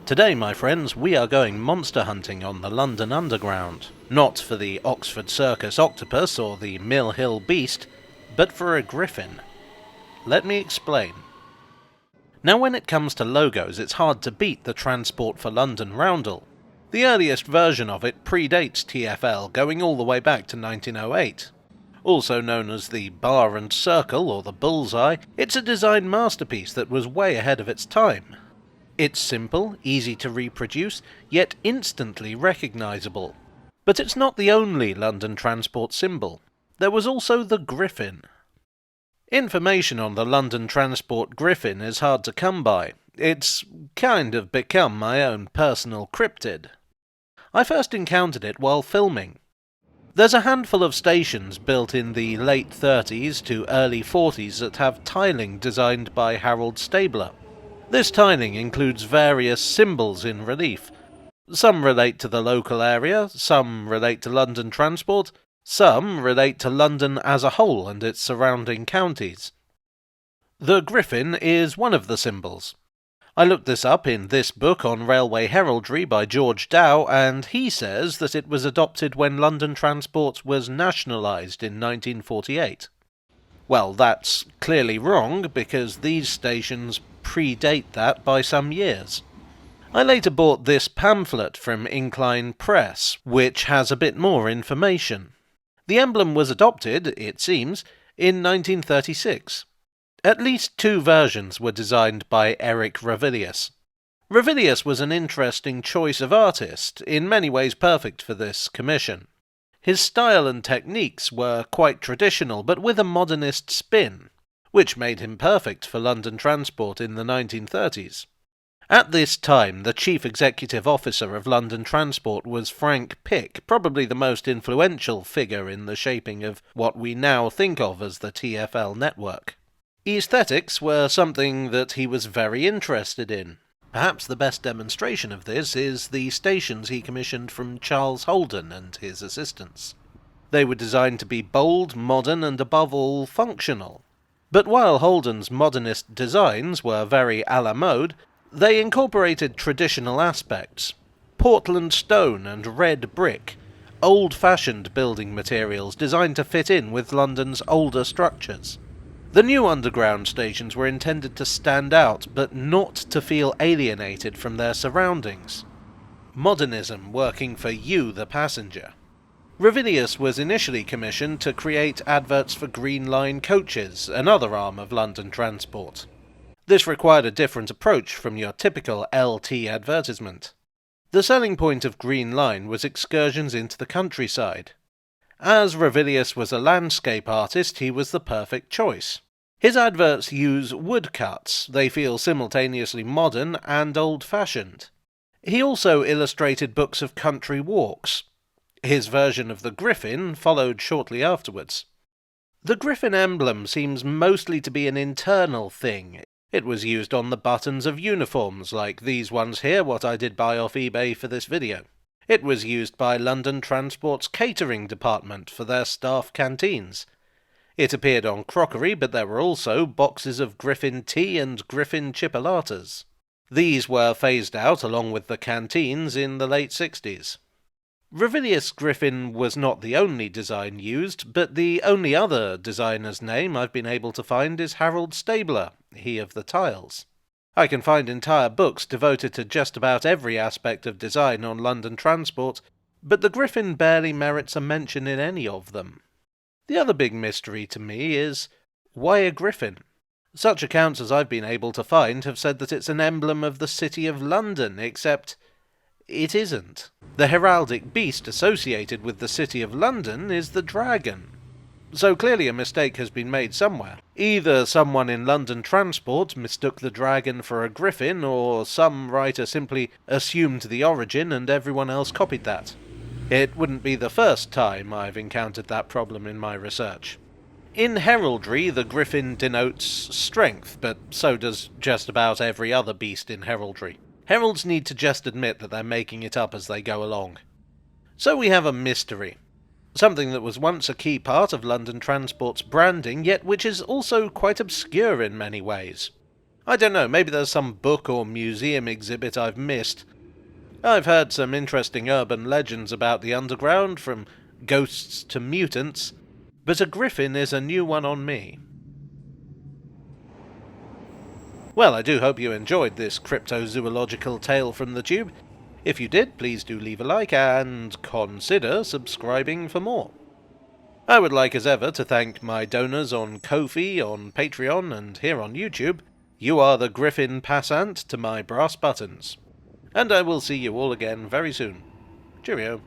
Today, my friends, we are going monster hunting on the London Underground. Not for the Oxford Circus octopus or the Mill Hill beast, but for a griffin. Let me explain. Now, when it comes to logos, it's hard to beat the Transport for London roundel. The earliest version of it predates TfL, going all the way back to 1908. Also known as the bar and circle or the bullseye, it's a design masterpiece that was way ahead of its time. It's simple, easy to reproduce, yet instantly recognisable. But it's not the only London Transport symbol. There was also the Griffin. Information on the London Transport Griffin is hard to come by. It's kind of become my own personal cryptid. I first encountered it while filming. There's a handful of stations built in the late 30s to early 40s that have tiling designed by Harold Stabler. This tiling includes various symbols in relief. Some relate to the local area, some relate to London Transport, some relate to London as a whole and its surrounding counties. The Griffin is one of the symbols. I looked this up in this book on railway heraldry by George Dow, and he says that it was adopted when London Transport was nationalised in 1948. Well, that's clearly wrong, because these stations predate that by some years. I later bought this pamphlet from Incline Press, which has a bit more information. The emblem was adopted, it seems, in 1936. At least two versions were designed by Ravilious. Ravilious was an interesting choice of artist, in many ways perfect for this commission. His style and techniques were quite traditional, but with a modernist spin, which made him perfect for London Transport in the 1930s. At this time, the chief executive officer of London Transport was Frank Pick, probably the most influential figure in the shaping of what we now think of as the TfL network. Aesthetics were something that he was very interested in. Perhaps the best demonstration of this is the stations he commissioned from Charles Holden and his assistants. They were designed to be bold, modern, and above all, functional. But while Holden's modernist designs were very à la mode, they incorporated traditional aspects. Portland stone and red brick, old-fashioned building materials designed to fit in with London's older structures. The new underground stations were intended to stand out, but not to feel alienated from their surroundings. Modernism working for you, the passenger. Ravilious was initially commissioned to create adverts for Green Line coaches, another arm of London Transport. This required a different approach from your typical LT advertisement. The selling point of Green Line was excursions into the countryside. As Ravilious was a landscape artist, he was the perfect choice. His adverts use woodcuts. They feel simultaneously modern and old-fashioned. He also illustrated books of country walks. His version of the Griffin followed shortly afterwards. The Griffin emblem seems mostly to be an internal thing. It was used on the buttons of uniforms, like these ones here, what I did buy off eBay for this video. It was used by London Transport's catering department for their staff canteens. It appeared on crockery, but there were also boxes of Griffin tea and Griffin chipolatas. These were phased out along with the canteens in the late 60s. Ravilious Griffin was not the only design used, but the only other designer's name I've been able to find is Harold Stabler, he of the tiles. I can find entire books devoted to just about every aspect of design on London Transport, but the Griffin barely merits a mention in any of them. The other big mystery to me is, why a griffin? Such accounts as I've been able to find have said that it's an emblem of the City of London, except it isn't. The heraldic beast associated with the City of London is the dragon. So clearly a mistake has been made somewhere. Either someone in London Transport mistook the dragon for a griffin, or some writer simply assumed the origin and everyone else copied that. It wouldn't be the first time I've encountered that problem in my research. In heraldry, the griffin denotes strength, but so does just about every other beast in heraldry. Heralds need to just admit that they're making it up as they go along. So we have a mystery. Something that was once a key part of London Transport's branding, yet which is also quite obscure in many ways. I don't know, maybe there's some book or museum exhibit I've missed. I've heard some interesting urban legends about the underground, from ghosts to mutants, but a griffin is a new one on me. Well, I do hope you enjoyed this cryptozoological tale from the tube. If you did, please do leave a like and consider subscribing for more. I would like as ever to thank my donors on Ko-fi, on Patreon, and here on YouTube. You are the Griffin passant to my brass buttons. And I will see you all again very soon. Cheerio.